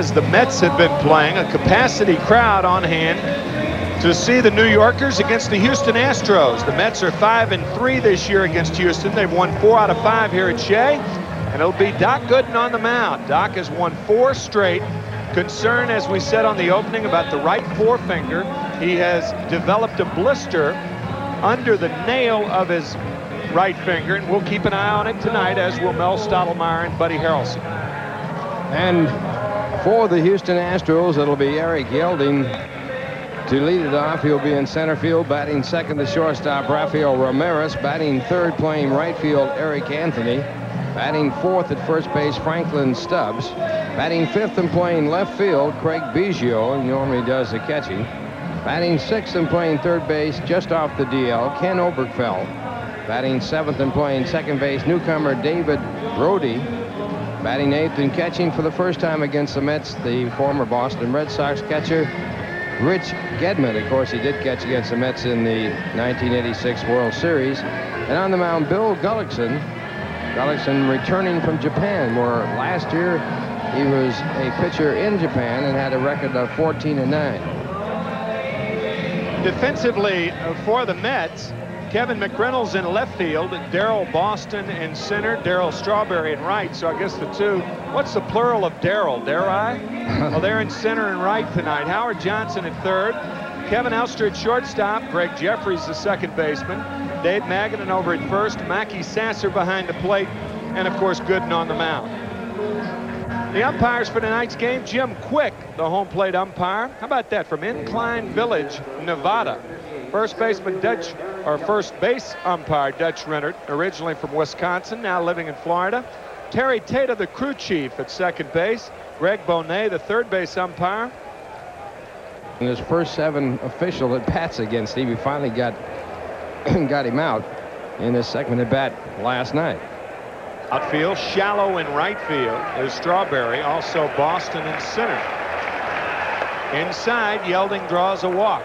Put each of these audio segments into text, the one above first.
As the Mets have been playing, a capacity crowd on hand to see the New Yorkers against the Houston Astros. The Mets are 5-3 this year against Houston. They've won 4 out of 5 here at Shea, and it'll be Doc Gooden on the mound. Doc has won 4 straight. Concern, as we said on the opening, about the right forefinger. He has developed a blister under the nail of his right finger, and we'll keep an eye on it tonight, as will Mel Stottlemyre and Buddy Harrelson. And for the Houston Astros, it'll be Eric Yelding to lead it off. He'll be in center field. Batting second, the shortstop, Rafael Ramirez. Batting third, playing right field, Eric Anthony. Batting fourth at first base, Franklin Stubbs. Batting fifth and playing left field, Craig Biggio. He normally does the catching. Batting sixth and playing third base, just off the DL, Ken Oberkfell. Batting seventh and playing second base, newcomer David Brody. Batting eighth and catching for the first time against the Mets, the former Boston Red Sox catcher, Rich Gedman. Of course, he did catch against the Mets in the 1986 World Series. And on the mound, Bill Gullickson. Gullickson returning from Japan, where last year he was a pitcher in Japan and had a record of 14-9. Defensively for the Mets, Kevin McReynolds in left field, Darryl Boston in center, Darryl Strawberry in right. So I guess the two, what's the plural of Darryl? Dare-I? Well, they're in center and right tonight. Howard Johnson at third, Kevin Elster at shortstop, Greg Jeffries the second baseman, Dave Magadan over at first, Mackie Sasser behind the plate, and of course Gooden on the mound. The umpires for tonight's game, Jim Quick, the home plate umpire. How about that, from Incline Village, Nevada. First baseman first base umpire Dutch Rennert, originally from Wisconsin, now living in Florida. Terry Tata, the crew chief at second base. Greg Bonet, the third base umpire. In his first 7 official at bats against him, he finally got him out in his second at bat last night. Outfield, Shallow in right field. There's Strawberry, also Boston in center. Inside, Yelding draws a walk.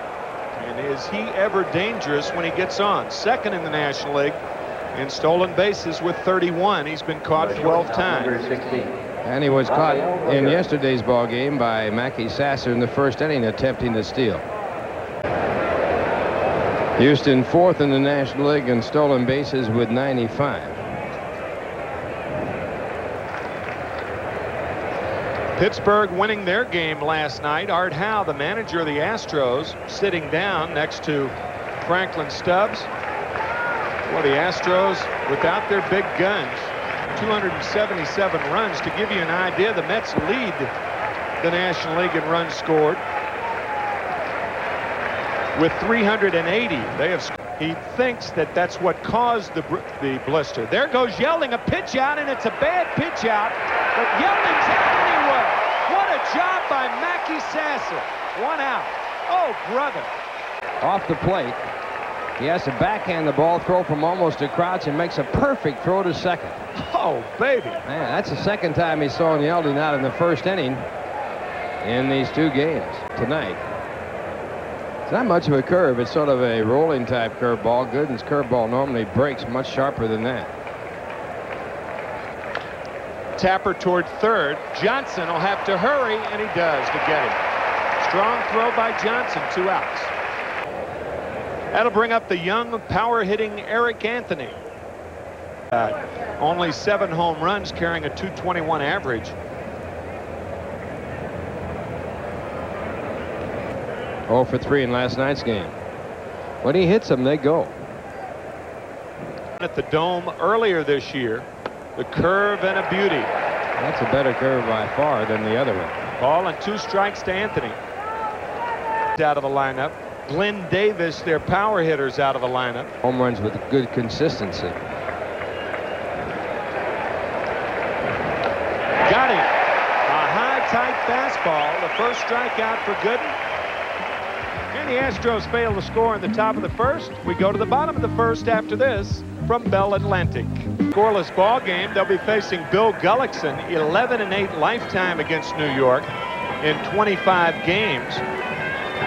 And is he ever dangerous when he gets on? Second in the National League in stolen bases with 31. He's been caught 12 times. And he was caught in yesterday's ball game by Mackie Sasser in the first inning, attempting to steal. Houston fourth in the National League in stolen bases with 95. Pittsburgh winning their game last night. Art Howe, the manager of the Astros, sitting down next to Franklin Stubbs. Well, the Astros, without their big guns, 277 runs. To give you an idea, the Mets lead the National League in runs scored with 380. He thinks that that's what caused the blister. There goes Yelding, a pitch out, and it's a bad pitch out, but Yelding's out anyway. What a job by Mackie Sasser. 1 out. Oh, brother. Off the plate, he has to backhand the ball, throw from almost a crouch, and makes a perfect throw to second. Oh, baby. Man, that's the second time he's thrown Yelding out in the first inning in these 2 games tonight. It's not much of a curve. It's sort of a rolling type curveball. Gooden's curveball normally breaks much sharper than that. Tapper toward third. Johnson will have to hurry, and he does to get him. Strong throw by Johnson, 2 outs. That'll bring up the young, power-hitting Eric Anthony. Only 7 home runs, carrying a .221 average. 0 for 3 in last night's game. When he hits them, they go. At the Dome earlier this year, the curve and a beauty. That's a better curve by far than the other one. Ball and 2 strikes to Anthony. Out of the lineup. Glenn Davis, their power hitters, out of the lineup. Home runs with good consistency. Got him. A high, tight fastball. The first strikeout for Gooden. And the Astros fail to score in the top of the first. We go to the bottom of the first after this from Bell Atlantic. Scoreless ball game. They'll be facing Bill Gullickson, 11-8 lifetime against New York in 25 games.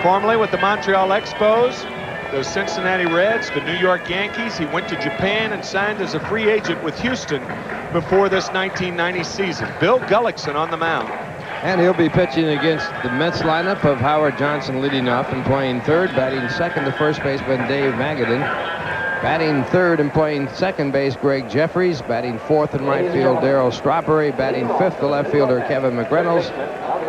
Formerly with the Montreal Expos, the Cincinnati Reds, the New York Yankees. He went to Japan and signed as a free agent with Houston before this 1990 season. Bill Gullickson on the mound. And he'll be pitching against the Mets lineup of Howard Johnson leading off and playing third, batting second to first baseman Dave Magadan. Batting third and playing second base, Greg Jeffries. Batting fourth in right field, Darryl Strawberry. Batting fifth, the left fielder, Kevin McReynolds.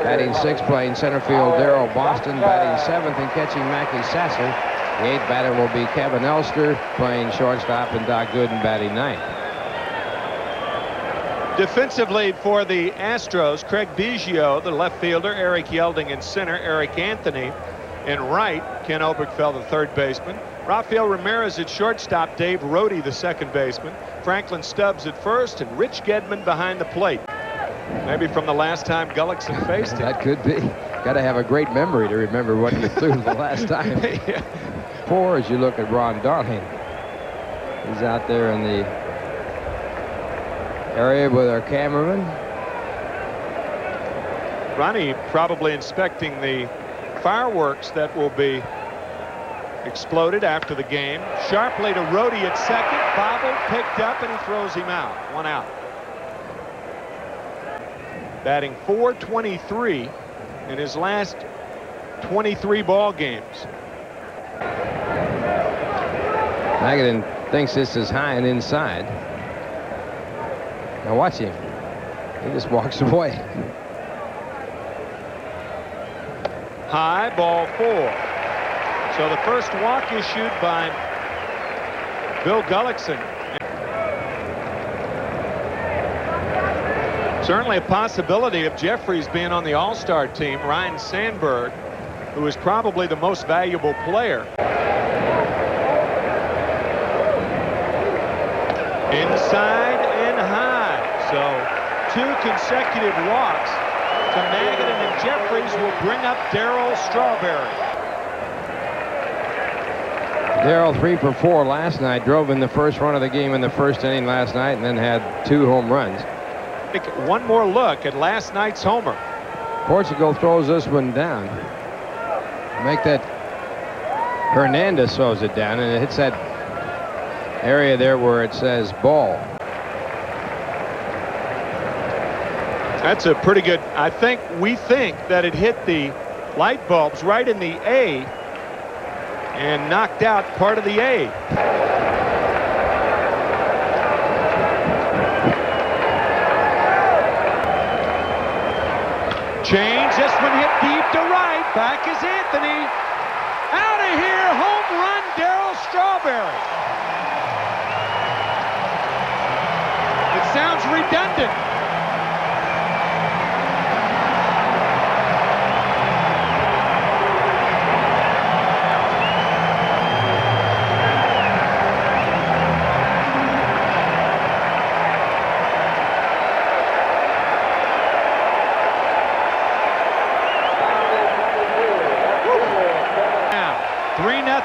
Batting sixth, playing center field, Darryl Boston. Batting seventh and catching Mackey Sasser. The eighth batter will be Kevin Elster, playing shortstop, and Doc Gooden batting ninth. Defensively for the Astros, Craig Biggio, the left fielder, Eric Yelding in center, Eric Anthony in right, Ken Obergefell, the third baseman, Rafael Ramirez at shortstop, Dave Rohde, the second baseman, Franklin Stubbs at first, and Rich Gedman behind the plate. Maybe from the last time Gullickson faced him. That could be. Got to have a great memory to remember what he threw the last time. Yeah. Four, as you look at Ron Darling. He's out there in the area with our cameraman. Ronnie probably inspecting the fireworks that will be exploded after the game. Sharply to Rohde at second, bobbled, picked up, and he throws him out. One out. Batting .423 in his last 23 ball games. Magadan thinks this is high and inside. Now watch him. He just walks away. High, ball 4. So the first walk issued by Bill Gullickson. Certainly a possibility of Jeffries being on the All-Star team. Ryan Sandberg, who is probably the most valuable player. Inside and high. So 2 consecutive walks to Magadan, and Jeffries will bring up Darryl Strawberry. Darryl 3 for 4 last night. Drove in the first run of the game in the first inning last night, and then had 2 home runs. One more look at last night's homer. Portugal throws this one down. Make that. Hernandez throws it down, and it hits that area there where it says ball. That's a pretty good. We think that it hit the light bulbs right in the A and knocked out part of the A. Change. This one hit deep to right. Back is Anthony. Out of here. Home run, Darryl Strawberry. It sounds redundant.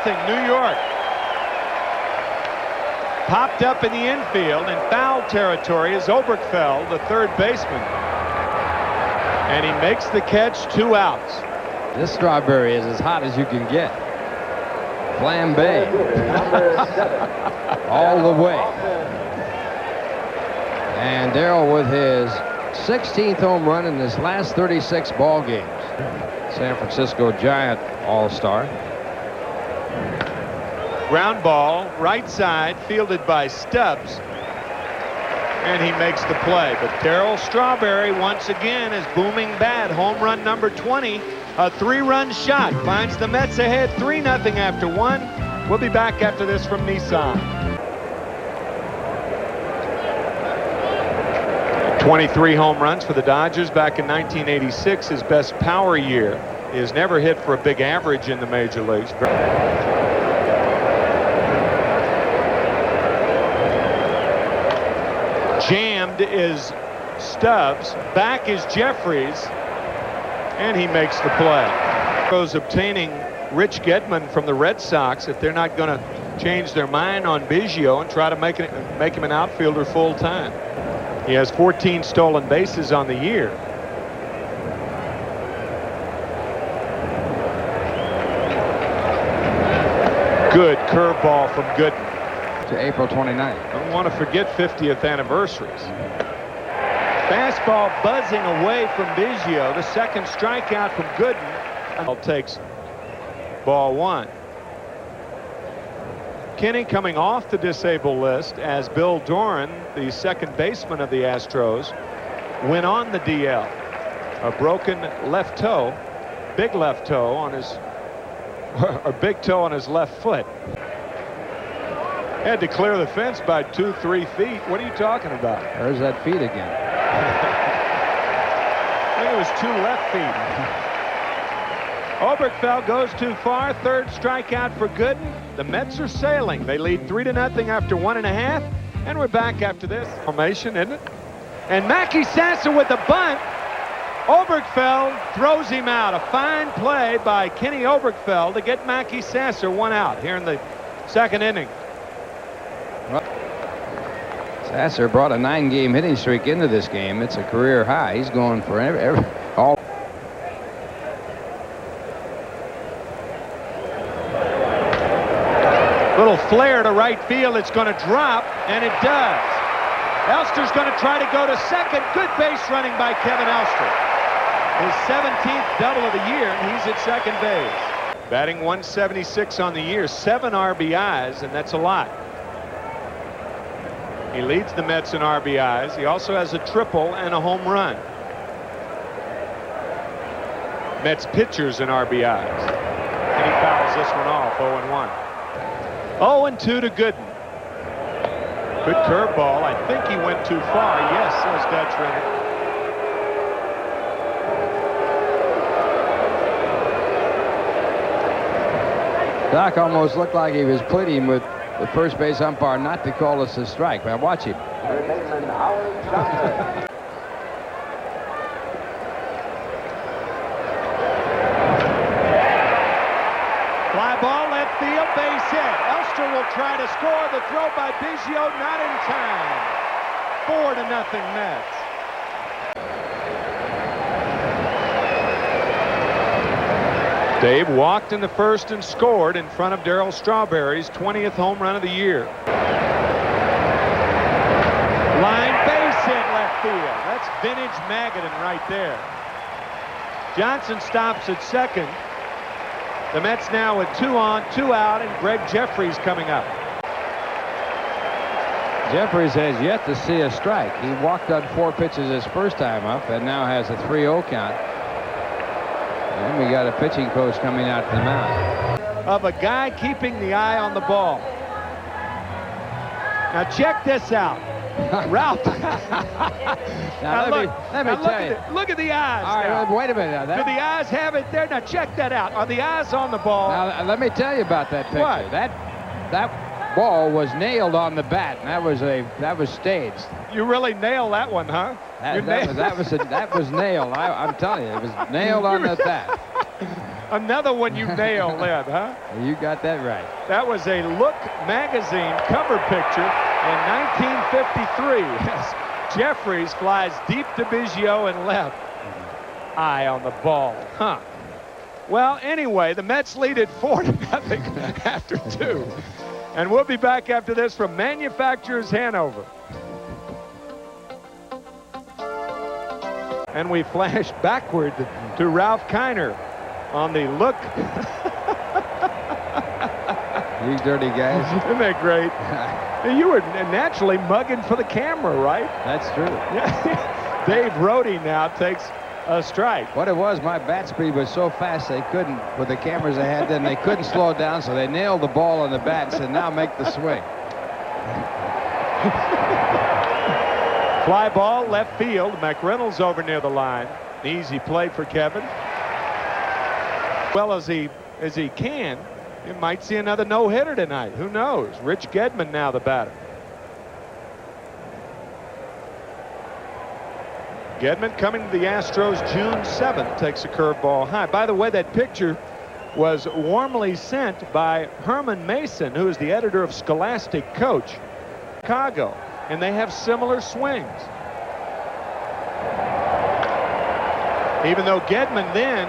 New York. Popped up in the infield in foul territory is Obergefell, the third baseman. And he makes the catch, 2 outs. This Strawberry is as hot as you can get. Flambe. All the way. And Darryl with his 16th home run in his last 36 ball games. San Francisco Giant All-Star. Ground ball, right side, fielded by Stubbs. And he makes the play. But Darryl Strawberry, once again, is booming bad. Home run number 20, a 3-run shot. Finds the Mets ahead 3-0 after 1. We'll be back after this from Nissan. 23 home runs for the Dodgers back in 1986, his best power year. He has never hit for a big average in the major leagues. Jammed is Stubbs. Back is Jeffries. And he makes the play. Astros obtaining Rich Gedman from the Red Sox if they're not going to change their mind on Biggio and try to make him an outfielder full time. He has 14 stolen bases on the year. Good curveball from Gooden. To April 29th. Don't want to forget 50th anniversaries. Fastball buzzing away from Biggio. The second strikeout from Gooden. Takes ball one. Kinney coming off the disabled list as Bill Doran, the second baseman of the Astros, went on the DL. A broken left toe, big left toe on his, or big toe on his left foot. Had to clear the fence by 2-3 feet. What are you talking about? There's that feet again. I think it was 2 left feet. Oberkfell goes too far. Third strikeout for Gooden. The Mets are sailing. They lead 3-0 after 1.5. And we're back after this. Formation, isn't it? And Mackey Sasser with the bunt. Oberkfell throws him out. A fine play by Kenny Oberkfell to get Mackey Sasser one out here in the second inning. Sasser brought a 9-game hitting streak into this game. It's a career high. He's going for all. Little flare to right field. It's going to drop, and it does. Elster's going to try to go to second. Good base running by Kevin Elster. His 17th double of the year, and he's at second base. Batting 176 on the year, 7 RBIs, and that's a lot. He leads the Mets in RBIs. He also has a triple and a home run. Mets pitchers in RBIs. And he fouls this one off, 0-1. 0-2 to Gooden. Good curveball. I think he went too far. Yes, says Dutch Renner. Doc almost looked like he was pleading with the first base umpire not to call us a strike. Now watch him. Fly ball, left field, base hit. Elster will try to score. The throw by Biggio, not in time. 4-0 Mets. Dave walked in the first and scored in front of Darryl Strawberry's 20th home run of the year. Line base hit left field. That's vintage Magadan right there. Johnson stops at second. The Mets now with 2 on, 2 out, and Greg Jeffries coming up. Jeffries has yet to see a strike. He walked on 4 pitches his first time up and now has a 3-0 count. And we got a pitching coach coming out to the mound. Of a guy keeping the eye on the ball. Now check this out. Ralph. now let me tell you. Look at the eyes. All right, wait a minute. Now, do the eyes have it there? Now check that out. Are the eyes on the ball? Now let me tell you about that picture. What? That ball was nailed on the bat, and that was staged. You really nailed that one, huh? That was nailed. I'm telling you, it was nailed on the bat. Another one you nailed, then, huh? You got that right. That was a Look magazine cover picture in 1953. Yes. Jeffries flies deep to Biggio and left. Eye on the ball, huh? Well, anyway, the Mets lead at 4-0 after 2. And we'll be back after this from Manufacturers Hanover. And we flash backward to Ralph Kiner on the Look. You dirty guys. Isn't that great? You were naturally mugging for the camera, right? That's true. Yeah. Dave Rohde now takes a strike. What it was, my bat speed was so fast they couldn't, with the cameras they had then, they couldn't slow it down, so they nailed the ball on the bat and said, now make the swing. Fly ball, left field. McReynolds over near the line. Easy play for Kevin. Well as he can. You might see another no-hitter tonight. Who knows? Rich Gedman now the batter. Gedman coming to the Astros June 7th. Takes a curveball high. By the way, that picture was warmly sent by Herman Mason, who is the editor of Scholastic Coach, Chicago. And they have similar swings. Even though Gedman then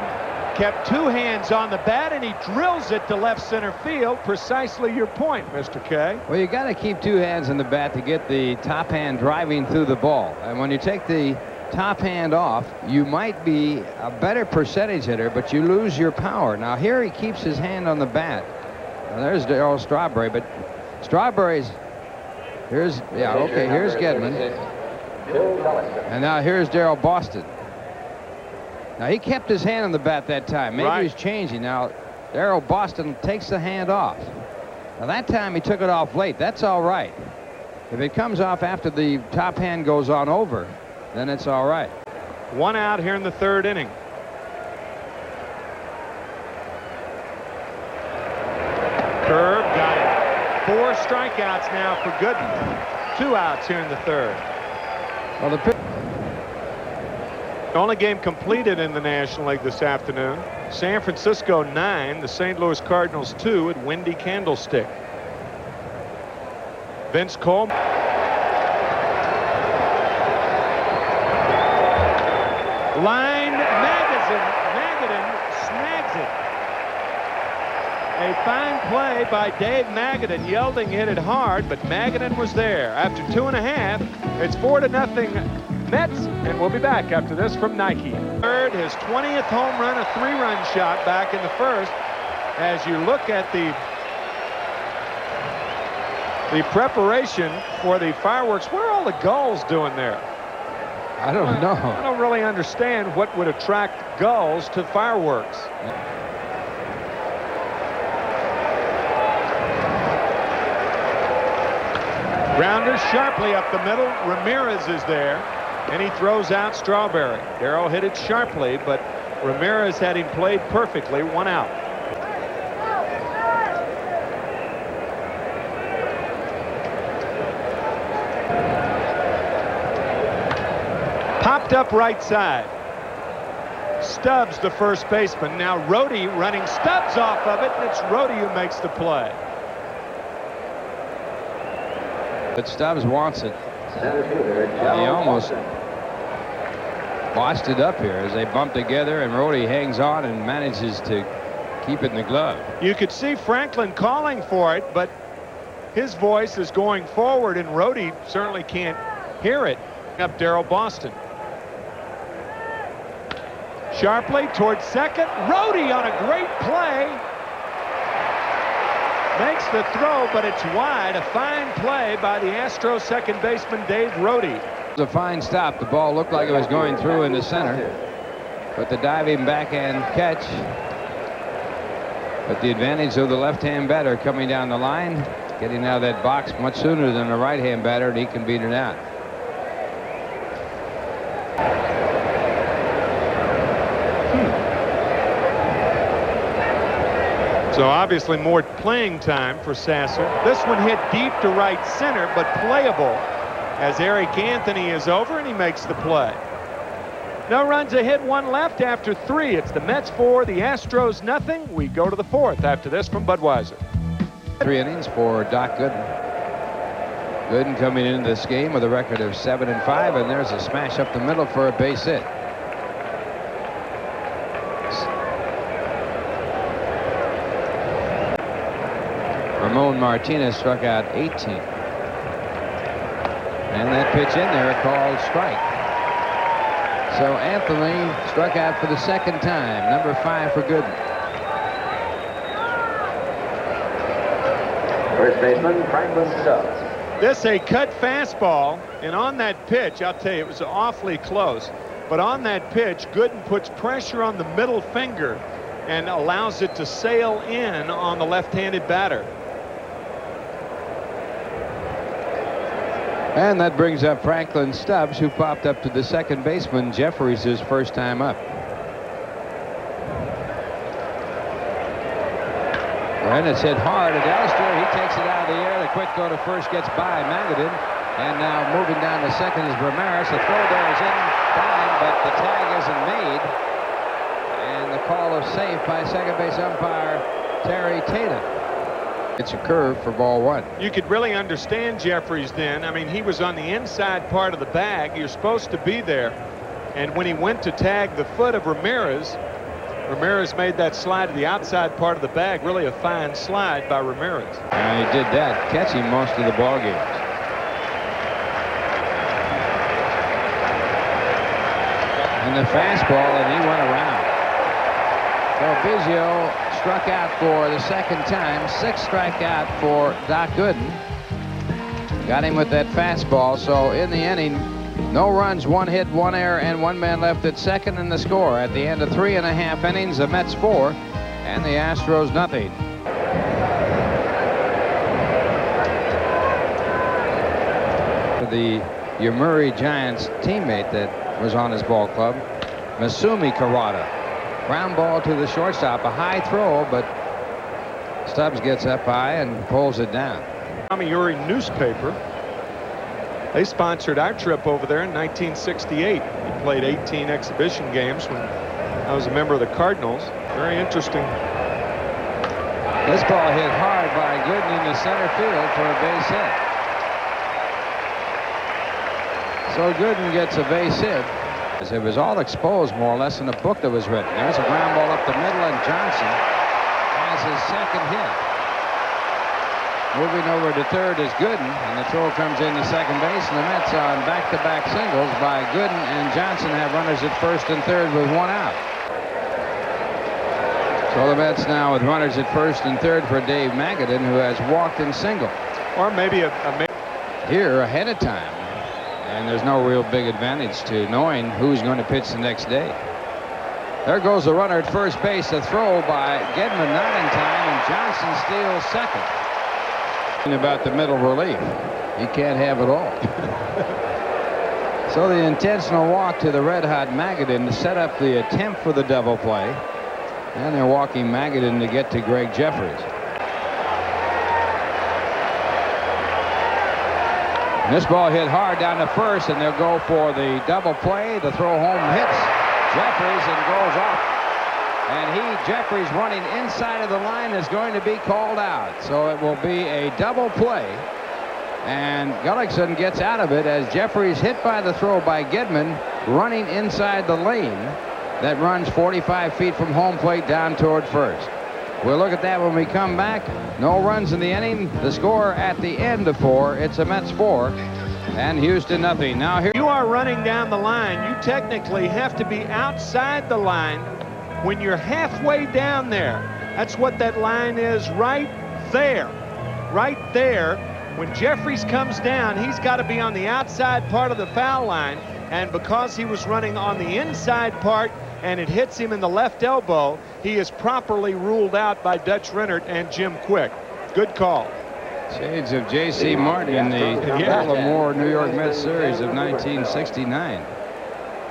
kept two hands on the bat, and he drills it to left center field. Precisely your point, Mr. K. Well, you got to keep two hands on the bat to get the top hand driving through the ball. And when you take the top hand off, you might be a better percentage hitter, but you lose your power. Now here he keeps his hand on the bat. Now, there's Darryl Strawberry, but Strawberry's here's Gedman, and now here's Darryl Boston. Now he kept his hand on the bat that time. Maybe he's changing now. Darryl Boston takes the hand off. Now that time he took it off late. That's all right. If it comes off after the top hand goes on over, then it's all right. One out here in the third inning. Curve, got it. 4 strikeouts now for Gooden. 2 outs here in the third. Well, the only game completed in the National League this afternoon. San Francisco 9, the St. Louis Cardinals 2 at Windy Candlestick. Vince Cole. Line, Magadan snags it. A fine play by Dave Magadan. Yelding hit it hard, but Magadan was there. After 2.5, it's 4-0 Mets, and we'll be back after this from Nike. Third, his 20th home run, a 3-run shot back in the first. As you look at the preparation for the fireworks, what are all the gulls doing there? I don't know. I don't really understand what would attract gulls to fireworks. Grounder sharply up the middle. Ramirez is there, and he throws out Strawberry. Darryl hit it sharply, but Ramirez had him played perfectly. 1 out. Popped up right side. Stubbs, the first baseman. Now Rhodey running Stubbs off of it, and it's Rhodey who makes the play. But Stubbs wants it. He almost botched it up here as they bump together, and Rhodey hangs on and manages to keep it in the glove. You could see Franklin calling for it, but his voice is going forward, and Rhodey certainly can't hear it. Up Darryl Boston. Sharply towards second. Rhodey on a great play. Makes the throw, but it's wide. A fine play by the Astros second baseman Dave Rhodey. It was a fine stop. The ball looked like it was going through in the center, but the diving backhand catch. But the advantage of the left-hand batter coming down the line, getting out of that box much sooner than the right-hand batter, and he can beat it out. So obviously more playing time for Sasser. This one hit deep to right center, but playable as Eric Anthony is over, and he makes the play. No runs ahead, 1 left after 3. It's the Mets 4, the Astros nothing. We go to the 4th after this from Budweiser. 3 innings for Doc Gooden. Gooden coming into this game with a record of 7-5, and there's a smash up the middle for a base hit. Ramon Martinez struck out 18. And that pitch in there called strike. So Anthony struck out for the second time. Number 5 for Gooden. First baseman Franklin Stubbs. This a cut fastball, and on that pitch, I'll tell you, it was awfully close. But on that pitch, Gooden puts pressure on the middle finger and allows it to sail in on the left-handed batter. And that brings up Franklin Stubbs, who popped up to the second baseman. Jeffries his first time up. And it's hit hard at Elster. He takes it out of the air. The quick go to first gets by Magadan. And now moving down to second is Ramirez. The throw there is in fine, but the tag isn't made. And the call of safe by second base umpire Terry Tatum. It's a curve for ball 1. You could really understand Jeffries then. I mean, he was on the inside part of the bag. You're supposed to be there. And when he went to tag the foot of Ramirez, Ramirez made that slide to the outside part of the bag. Really a fine slide by Ramirez. And he did that, catching most of the ball games. And the fastball, and he went around. So Biggio struck out for the second time. 6th strikeout for Doc Gooden. Got him with that fastball. So in the inning, no runs, 1 hit, 1 error, and 1 man left at second. In the score at the end of 3.5 innings, the Mets 4 and the Astros nothing. The Yomiuri Giants teammate that was on his ball club, Masumi Karada. Ground ball to the shortstop, a high throw, but Stubbs gets up high and pulls it down. Yomiuri newspaper. They sponsored our trip over there in 1968. He played 18 exhibition games when I was a member of the Cardinals. Very interesting. This ball hit hard by Gooden into center field for a base hit. So Gooden gets a base hit. It was all exposed more or less in a book that was written. There's a ground ball up the middle, and Johnson has his second hit. Moving over to third is Gooden, and the throw comes into second base, and the Mets on back-to-back singles by Gooden and Johnson have runners at first and third with 1 out. So the Mets now with runners at first and third for Dave Magadan, who has walked in single. Or maybe here ahead of time. And there's no real big advantage to knowing who's going to pitch the next day. There goes the runner at first base. A throw by Gedman not in time, and Johnson steals second. About the middle relief. You can't have it all. So the intentional walk to the red-hot Magadan to set up the attempt for the double play. And they're walking Magadan to get to Greg Jeffries. And this ball hit hard down to first, and they'll go for the double play. The throw home hits Jeffries and goes off. And Jeffries running inside of the line is going to be called out. So it will be a double play. And Gullickson gets out of it as Jeffries hit by the throw by Gedman running inside the lane that runs 45 feet from home plate down toward first. We'll look at that when we come back. No runs in the inning. The score at the end of 4. It's a Mets 4 and Houston nothing. Now here you are running down the line. You technically have to be outside the line when you're halfway down there. That's what that line is right there. Right there. When Jeffries comes down, he's got to be on the outside part of the foul line. And because he was running on the inside part and it hits him in the left elbow, he is properly ruled out by Dutch Rennert and Jim Quick. Good call. Shades of J.C. Martin in the Baltimore New York Mets series of 1969.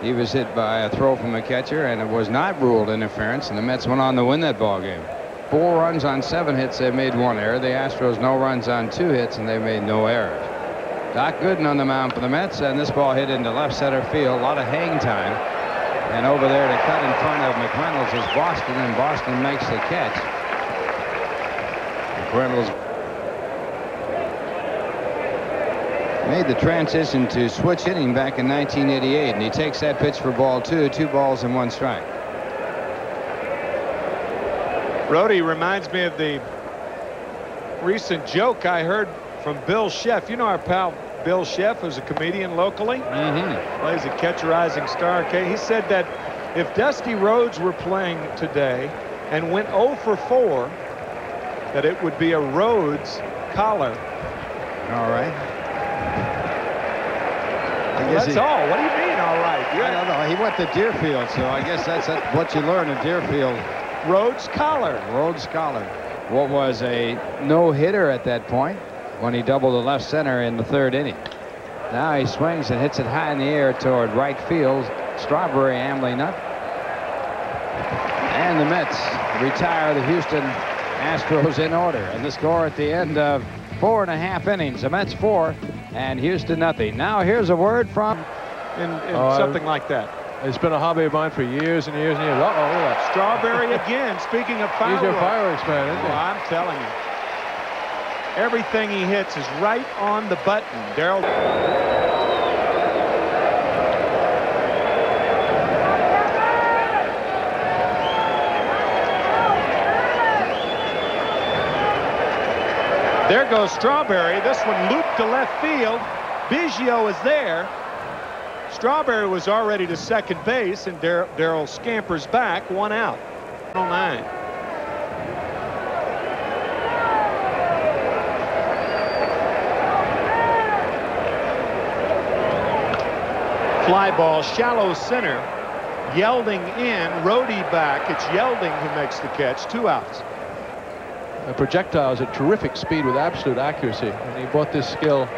He was hit by a throw from a catcher, and it was not ruled interference, and the Mets went on to win that ball game. 4 runs on 7 hits. They made 1 error. The Astros no runs on 2 hits, and they made no errors. Doc Gooden on the mound for the Mets, and this ball hit into left center field. A lot of hang time. And over there to cut in front of McReynolds is Boston, and Boston makes the catch. McReynolds made the transition to switch hitting back in 1988, and he takes that pitch for ball 2, 2 balls and 1 strike. Brody reminds me of the recent joke I heard from Bill Sheff. You know our pal Bill Sheff, who's a comedian locally. Plays a Catcher Rising Star. Okay, he said that if Dusty Rhodes were playing today and went 0 for 4, that it would be a Rhodes collar. All right. That's all. What do you mean, all right? I don't know. He went to Deerfield, so I guess that's what you learn in Deerfield. Rhodes collar. Rhodes collar. What was a no-hitter at that point when he doubled the left center in the 3rd inning. Now he swings and hits it high in the air toward right field. Strawberry ambling up. And the Mets retire the Houston Astros in order. And the score at the end of 4.5 innings. The Mets 4 and Houston nothing. Now here's a word from in something like that. It's been a hobby of mine for years and years and years. Uh-oh. Strawberry again. Speaking of fireworks. He's your fireworks man, isn't he? Well, I'm telling you. Everything he hits is right on the button. Darryl. There goes Strawberry. This one looped to left field. Biggio is there. Strawberry was already to second base, and Darryl scampers back, 1 out. 9. Fly ball, shallow center. Yelding in, Rhodey back. It's Yelding who makes the catch. 2 outs. The projectile is at terrific speed with absolute accuracy, and he brought this skill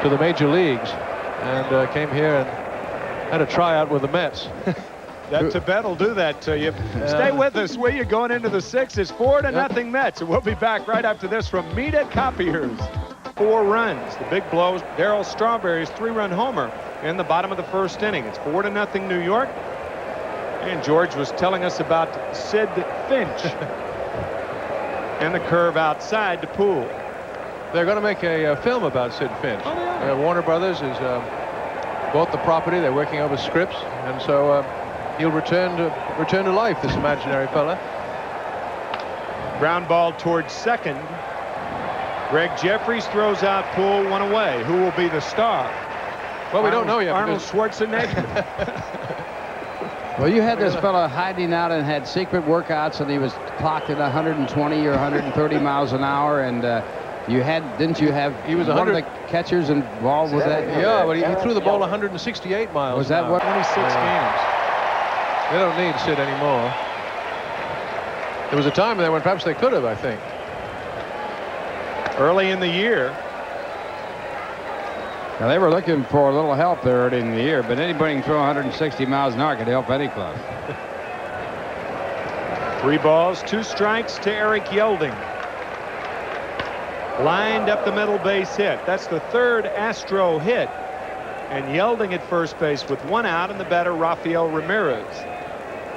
to the major leagues and came here and had a tryout with the Mets. That Tibet will do that to you. Stay with us, will you? Going into the 6th, it's 4-0 Mets, and we'll be back right after this from Mita Copiers. 4 runs. The big blow, Darryl Strawberry's 3-run homer in the bottom of the 1st inning. It's 4-0 New York. And George was telling us about Sid Finch and the curve outside to Poole. They're going to make a film about Sid Finch. Oh, yeah. Warner Brothers has bought the property. They're working over scripts, and so he'll return to life, this imaginary fella. Ground ball towards second. Greg Jeffries throws out Poole, 1 away. Who will be the star? Well, we don't know yet. Arnold Schwarzenegger. Well, you had this fellow hiding out and had secret workouts, and he was clocked at 120 or 130 miles an hour, and didn't you have he was one of the catchers involved with that? Yeah, but he threw the ball 168 miles. Was that what? 26 games. They don't need Sid anymore. There was a time there when perhaps they could have, I think. Early in the year. Now, they were looking for a little help there early in the year, but anybody can throw 160 miles an hour could help any club. 3 balls, 2 strikes to Eric Yelding. Lined up the middle, base hit. That's the 3rd Astro hit. And Yelding at first base with 1 out, and the batter Rafael Ramirez.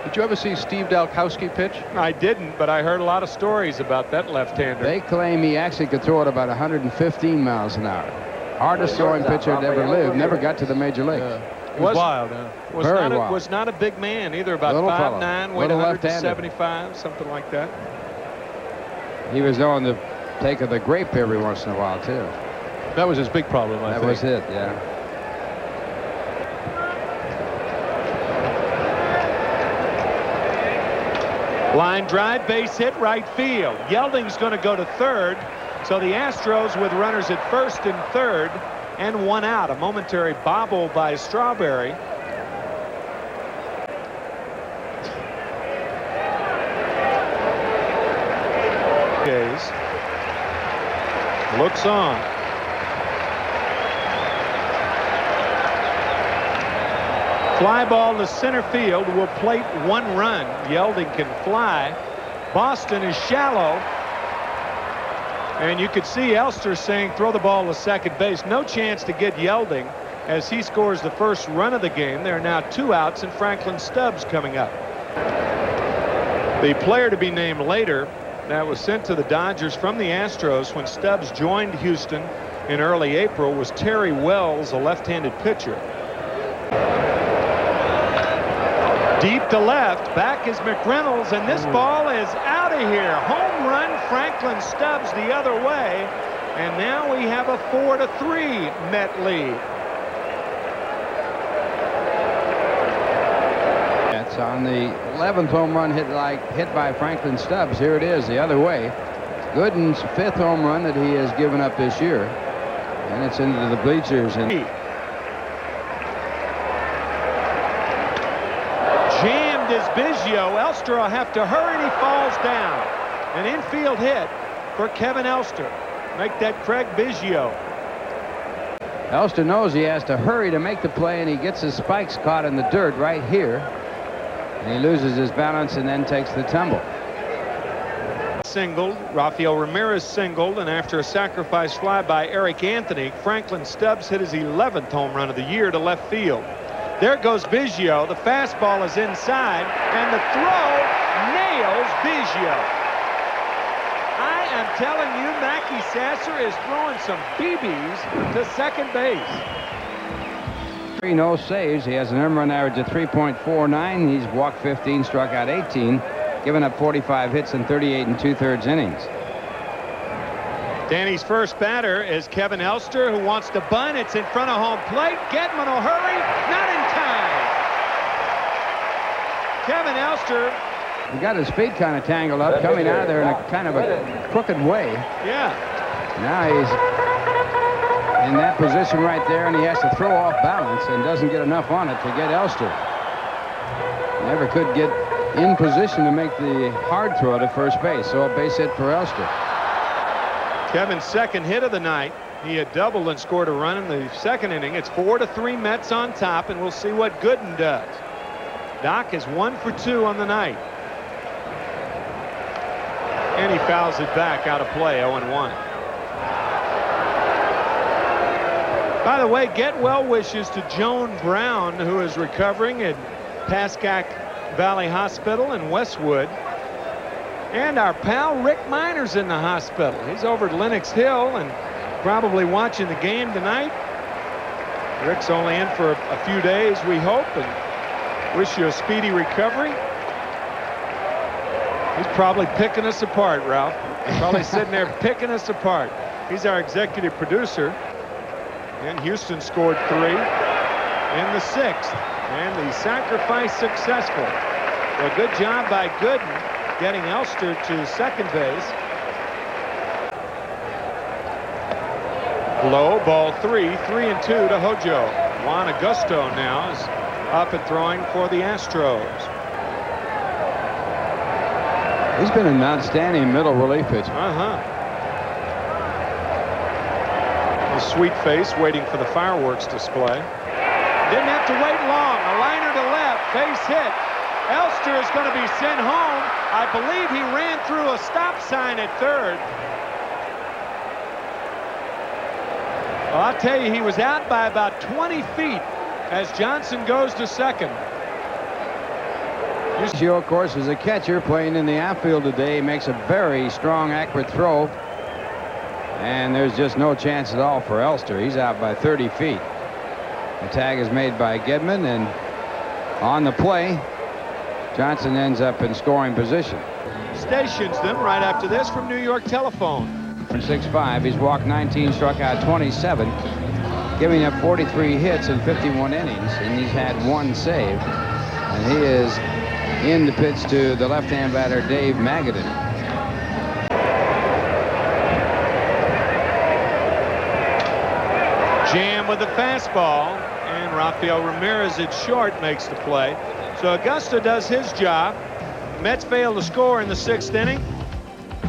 Did you ever see Steve Dalkowski pitch? I didn't, but I heard a lot of stories about that left-hander. They claim he actually could throw it about 115 miles an hour. Hardest throwing pitcher that ever lived. Never got to the major leagues. It was wild. Was not a big man either. About 5'9", weighed 175, something like that. He was on the take of the grape every once in a while too. That was his big problem, I think. That was it, yeah. Line drive, base hit, right field. Yelding's going to go to 3rd. So the Astros with runners at 1st and 3rd and 1 out. A momentary bobble by Strawberry. Looks on. Fly ball to center field will plate 1 run. Yelding can fly. Boston is shallow. And you could see Elster saying throw the ball to second base. No chance to get Yelding as he scores the 1st run of the game. There are now 2 outs and Franklin Stubbs coming up. The player to be named later that was sent to the Dodgers from the Astros when Stubbs joined Houston in early April was Terry Wells, a left-handed pitcher. Deep to left, back is McReynolds, and this ball is out of here. Home run, Franklin Stubbs the other way, and now we have a 4-3 Met lead. That's on the 11th home run hit by Franklin Stubbs. Here it is the other way. Gooden's 5th home run that he has given up this year, and it's into the bleachers. And jammed is Biggio. Elster will have to hurry, and he falls down. An infield hit for Kevin Elster. Make that Craig Biggio. Elster knows he has to hurry to make the play, and he gets his spikes caught in the dirt right here. And he loses his balance and then takes the tumble. Singled, Rafael Ramirez singled, and after a sacrifice fly by Eric Anthony, Franklin Stubbs hit his 11th home run of the year to left field. There goes Biggio. The fastball is inside, and the throw nails Biggio. I am telling you, Mackey Sasser is throwing some BBs to second base. 3 no saves. He has an earned run average of 3.49. He's walked 15, struck out 18. given up 45 hits in 38 2/3 innings. Danny's first batter is Kevin Elster, who wants to bunt. It's in front of home plate. Gedman will hurry. Not in time. Kevin Elster. He got his feet kind of tangled up, coming out of there in a kind of a crooked way. Yeah. Now he's in that position right there, and he has to throw off balance and doesn't get enough on it to get Elster. Never could get in position to make the hard throw to first base, so a base hit for Elster. Kevin's second hit of the night. He had doubled and scored a run in the second inning. It's 4-3 Mets on top, and we'll see what Gooden does. Doc is 1 for 2 on the night. And he fouls it back out of play, 0-1. By the way, get well wishes to Joan Brown, who is recovering at Pascack Valley Hospital in Westwood. And our pal Rick Miner's in the hospital. He's over at Lenox Hill and probably watching the game tonight. Rick's only in for a few days, we hope, and wish you a speedy recovery. He's probably picking us apart, Ralph. He's probably sitting there picking us apart. He's our executive producer. And Houston scored 3 in the 6th. And the sacrifice successful. Well, good job by Gooden getting Elster to second base. Low, ball 3, 3-2 to Hojo. Juan Augusto now is up and throwing for the Astros. He's been an outstanding middle relief pitcher. The sweet face waiting for the fireworks display. Didn't have to wait long. A liner to left, base hit. Elster is going to be sent home. I believe he ran through a stop sign at third. Well, I'll tell you, he was out by about 20 feet as Johnson goes to second. Biggio, of course, is a catcher playing in the outfield today. He makes a very strong, accurate throw. And there's just no chance at all for Elster. He's out by 30 feet. The tag is made by Gedman, and on the play, Johnson ends up in scoring position. Stations them right after this from New York Telephone. 6'5", he's walked 19, struck out 27, giving up 43 hits in 51 innings, and he's had 1 save. And he is in the pitch to the left-hand batter, Dave Magadan. Jam with the fastball, and Rafael Ramirez at short makes the play. So Augusta does his job. Mets fail to score in the 6th inning.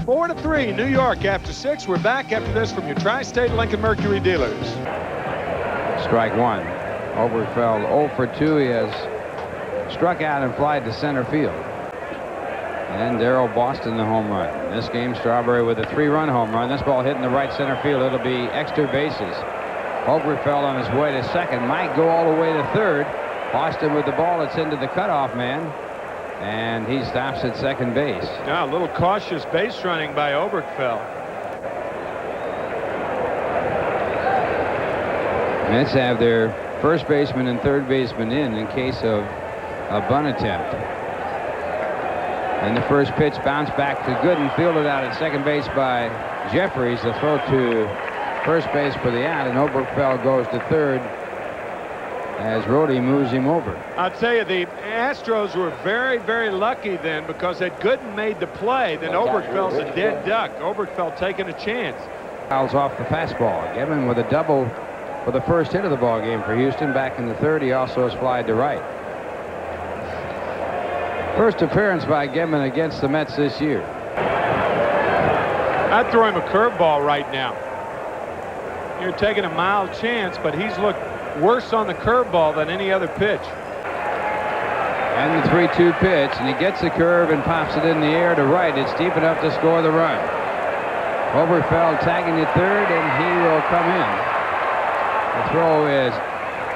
4-3 New York after 6. We're back after this from your Tri-State Lincoln Mercury dealers. Strike 1. Oberkfell 0 for 2. He has struck out and flied to center field. And Darryl Boston the home run. This game, Strawberry with a 3-run home run. This ball hitting the right center field. It'll be extra bases. Oberkfell on his way to second. Might go all the way to third. Boston with the ball. It's into the cutoff man. And he stops at second base. Now, a little cautious base running by Oberkfell. Mets have their first baseman and third baseman in case of a bunt attempt. And the first pitch bounced back to Gooden, fielded out at second base by Jeffries. The throw to first base for the out, and Oberkfell goes to third as Rhodey moves him over. I'll tell you, the Astros were very, very lucky then, because had Gooden made the play, then Oberkfell's a dead duck. Oberkfell taking a chance. Fouls off the fastball. Gedman with a double for the first hit of the ball game for Houston. Back in the third, he also has flied to right. First appearance by Gedman against the Mets this year. I'd throw him a curveball right now. You're taking a mild chance, but he's looked worse on the curveball than any other pitch. And the 3-2 pitch, and he gets the curve and pops it in the air to right. It's deep enough to score the run. Oberkfell tagging at third, and he will come in. The throw is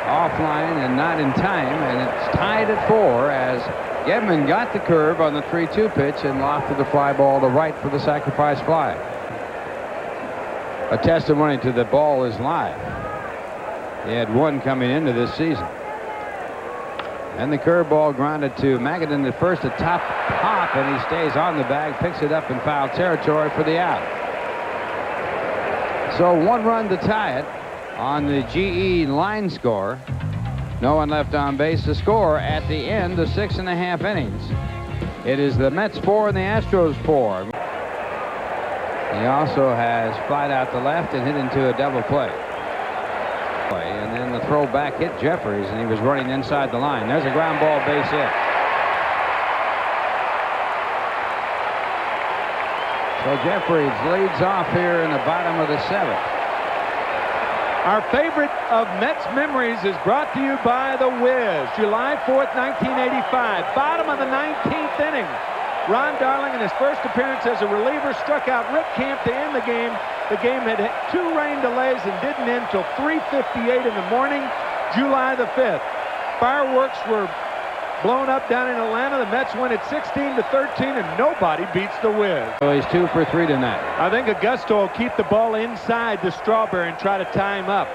offline and not in time, and it's tied at 4 as Gedman got the curve on the 3-2 pitch and lofted the fly ball to right for the sacrifice fly. A testimony to the ball is live. He had 1 coming into this season. And the curveball grounded to Magadan at first, a top hop, and he stays on the bag, picks it up in foul territory for the out. So 1 run to tie it on the GE line score. No one left on base. The score at the end of 6.5 innings. It is the Mets 4 and the Astros 4. He also has flied out to left and hit into a double play. And then the throw back hit Jeffries, and he was running inside the line. There's a ground ball base hit. So Jeffries leads off here in the bottom of the 7th. Our favorite of Mets memories is brought to you by The Wiz. July 4th, 1985. Bottom of the 19th inning. Ron Darling, in his first appearance as a reliever, struck out Rick Camp to end the game. The game had 2 rain delays and didn't end until 3:58 in the morning, July the 5th. Fireworks were blown up down in Atlanta. The Mets win at 16-13, and nobody beats The Wiz. So he's 2 for 3 tonight. I think Augusto will keep the ball inside the Strawberry and try to tie him up.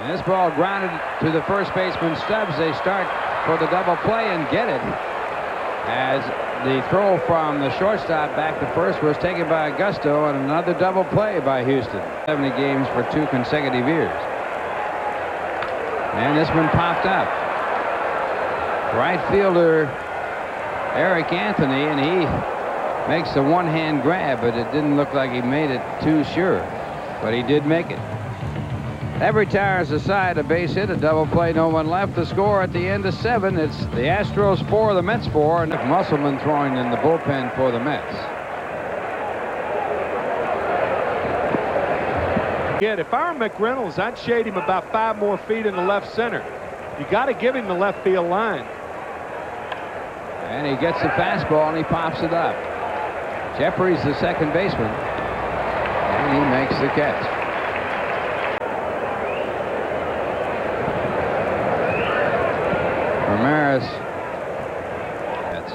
And this ball grounded to the first baseman Stubbs. They start for the double play and get it, as the throw from the shortstop back to first was taken by Augusto, and another double play by Houston. 70 games for 2 consecutive years. And this one popped up. Right fielder Eric Anthony, and he makes the one-hand grab, but it didn't look like he made it too sure. But he did make it. That retires aside a base hit, a double play, no one left. The score at the end of 7, it's the Astros 4, the Mets 4, and Musselman throwing in the bullpen for the Mets. Again, if I were McReynolds, I'd shade him about 5 more feet in the left center. You got to give him the left field line. And he gets the fastball and he pops it up. Jeffries, the second baseman, and he makes the catch. Ramirez. That's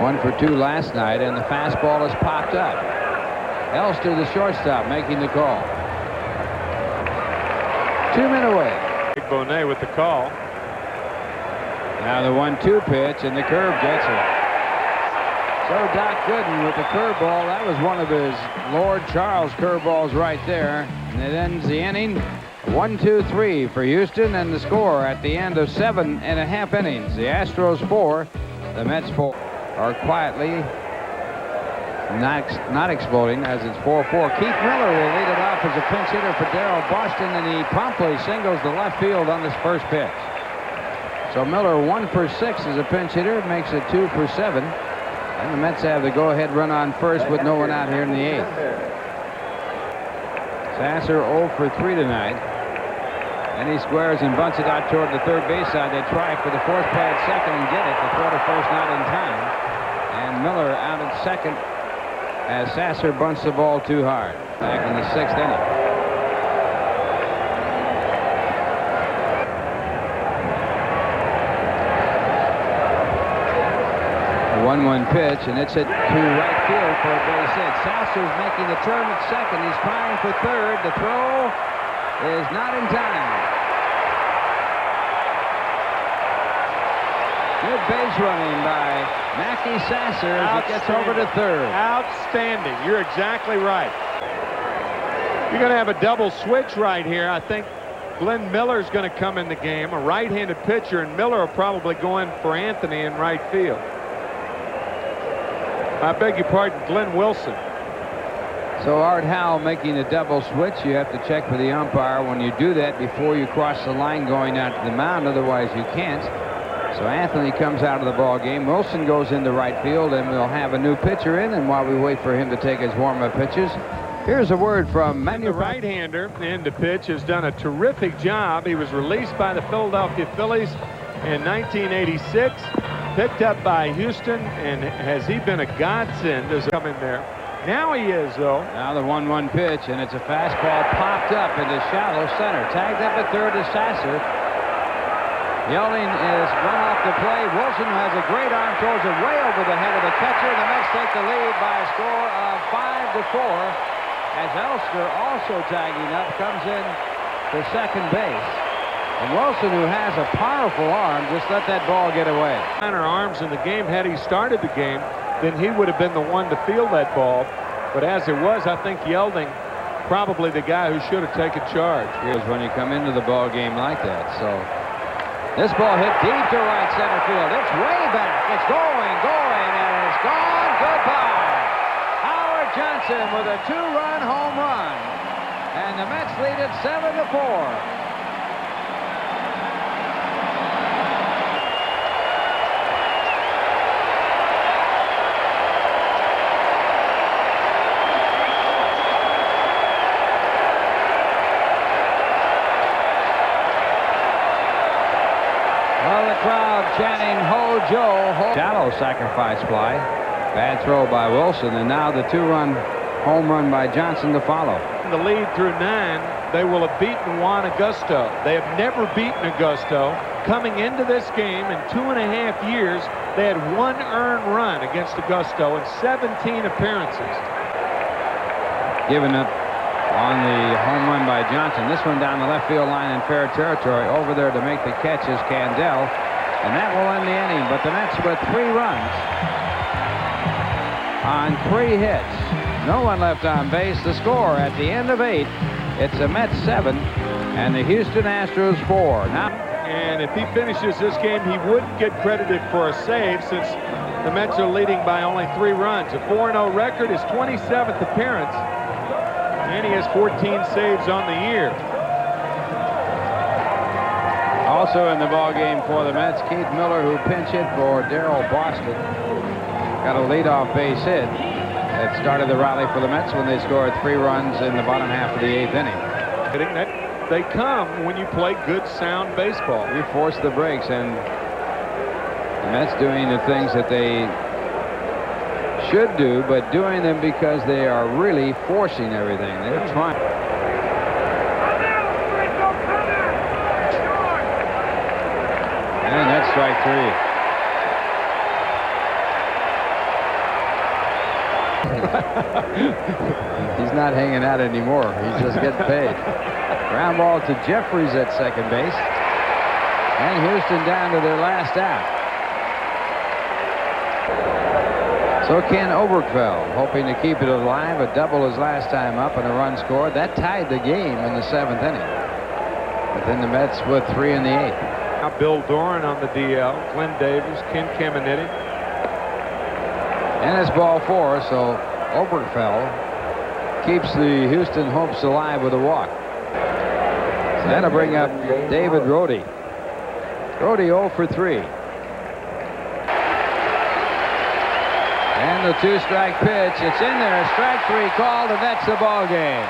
1 for 2 last night, and the fastball has popped up. Elster, the shortstop, making the call. 2 men away. Big Bonet with the call. Now the 1-2 pitch, and the curve gets it. So Doc Gooden with the curveball. That was one of his Lord Charles curveballs right there. And it ends the inning. 1-2-3 for Houston, and the score at the end of 7.5 innings. The Astros 4, the Mets 4 are quietly not exploding, as it's 4-4. Keith Miller will lead it off as a pinch hitter for Darryl Boston, and he promptly singles the left field on his first pitch. So Miller 1 for 6 as a pinch hitter, makes it 2 for 7. And the Mets have the go-ahead run on first with no one out here in the 8th. Sasser 0 for 3 tonight. And he squares and bunts it out toward the third base side. They try for the fourth play at second and get it. The throw to first not in time. And Miller out at second as Sasser bunts the ball too hard. Back in the 6th inning. A 1-1 pitch, and it's hit to right field for a base hit. Sasser's making the turn at second. He's trying for third. The throw is not in time. Good base running by Mackie Sasser as it gets over to third. Outstanding. You're exactly right. You're going to have a double switch right here. I think Glenn Miller's going to come in the game, a right-handed pitcher, and Miller will probably go in for Anthony in right field. I beg your pardon, Glenn Wilson. So Art Howell making a double switch. You have to check with the umpire when you do that before you cross the line going out to the mound. Otherwise, you can't. So Anthony comes out of the ball game. Wilson goes into right field, and we'll have a new pitcher in. And while we wait for him to take his warm-up pitches, here's a word from the right-hander in the pitch has done a terrific job. He was released by the Philadelphia Phillies in 1986. Picked up by Houston, and has he been a godsend as come in there? Now he is, though. Now the 1-1 pitch, and it's a fastball popped up into shallow center. Tagged up at third is Sasser. Yelling is run off the play. Wilson has a great arm, throws it way over the head of the catcher. The Mets take the lead by a score of 5-4. As Elster, also tagging up, comes in to second base. And Wilson, who has a powerful arm, just let that ball get away. Arms in the game. Had he started the game, then he would have been the one to field that ball. But as it was, I think Yelding probably the guy who should have taken charge. Here's when you come into the ball game like that. So this ball hit deep to right center field. It's way back. It's going, and it's gone. Goodbye. Howard Johnson with a 2-run home run. And the Mets lead it 7-4. Crowd chanting "Ho Joe, ho!" Shallow sacrifice fly. Bad throw by Wilson, and now the 2-run home run by Johnson to follow. The lead through 9. They will have beaten Juan Augusto. They have never beaten Augusto. Coming into this game in 2.5 years, they had 1 earned run against Augusto in 17 appearances. Giving up on the home run by Johnson. This one down the left field line in fair territory. Over there to make the catch is Candell. And that will end the inning. But the Mets with 3 runs on 3 hits. No one left on base. The score at the end of 8. It's the Mets 7 and the Houston Astros 4. Now, and if he finishes this game, he wouldn't get credited for a save since the Mets are leading by only 3 runs. A 4-0 record, his 27th appearance. And he has 14 saves on the year. Also in the ball game for the Mets, Keith Miller, who pinch hit for Darryl Boston, got a leadoff base hit. That started the rally for the Mets when they scored 3 runs in the bottom half of the 8th inning. They come when you play good, sound baseball. You force the breaks, and the Mets doing the things that they should do, but doing them because they are really forcing everything. They're trying. And that's strike 3. He's not hanging out anymore. He's just getting paid. Ground ball to Jeffries at second base. And Houston down to their last out. So Ken Oberkfell, hoping to keep it alive, a double his last time up and a run scored. That tied the game in the 7th inning. But then the Mets with 3 in the 8th. Now Bill Doran on the DL, Glenn Davis, Ken Caminiti. And it's ball 4, so Oberkfell keeps the Houston hopes alive with a walk. So that'll bring up David Rhodey. Rhodey 0 for 3. And the 2-strike pitch. It's in there. Strike 3 called, and that's the ball game.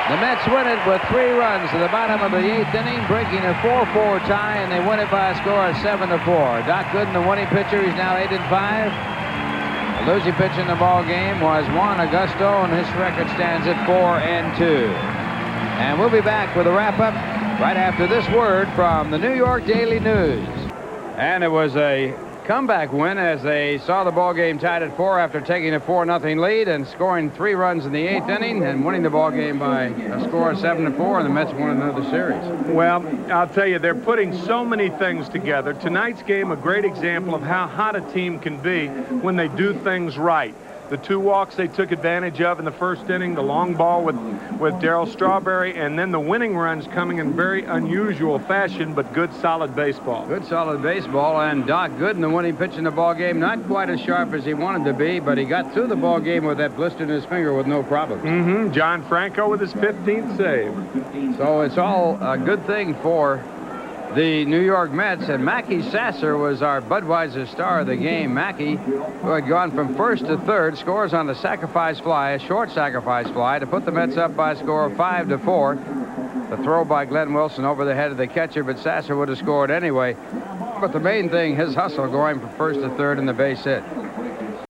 The Mets win it with 3 runs to the bottom of the 8th inning, breaking a 4-4 tie, and they win it by a score of 7-4. Doc Gooden, the winning pitcher, he's now 8-5. The losing pitch in the ball game was Juan Augusto, and his record stands at 4-2. And we'll be back with a wrap-up right after this word from the New York Daily News. And it was a comeback win as they saw the ball game tied at 4 after taking a 4-0 lead and scoring 3 runs in the 8th inning and winning the ball game by a score of 7-4, and the Mets won another series. Well, I'll tell you, they're putting so many things together. Tonight's game, a great example of how hot a team can be when they do things right. The 2 walks they took advantage of in the first inning, the long ball with Darryl Strawberry, and then the winning runs coming in very unusual fashion, but good, solid baseball. Good, solid baseball, and Doc Gooden, the winning pitch in the ball game, not quite as sharp as he wanted to be, but he got through the ball game with that blister in his finger with no problems. John Franco with his 15th save. So it's all a good thing for the New York Mets, and Mackey Sasser was our Budweiser star of the game. Mackey, who had gone from first to third, scores on the sacrifice fly, a short sacrifice fly, to put the Mets up by a score of 5-4. The throw by Glenn Wilson over the head of the catcher, but Sasser would have scored anyway. But the main thing, his hustle going from first to third and the base hit.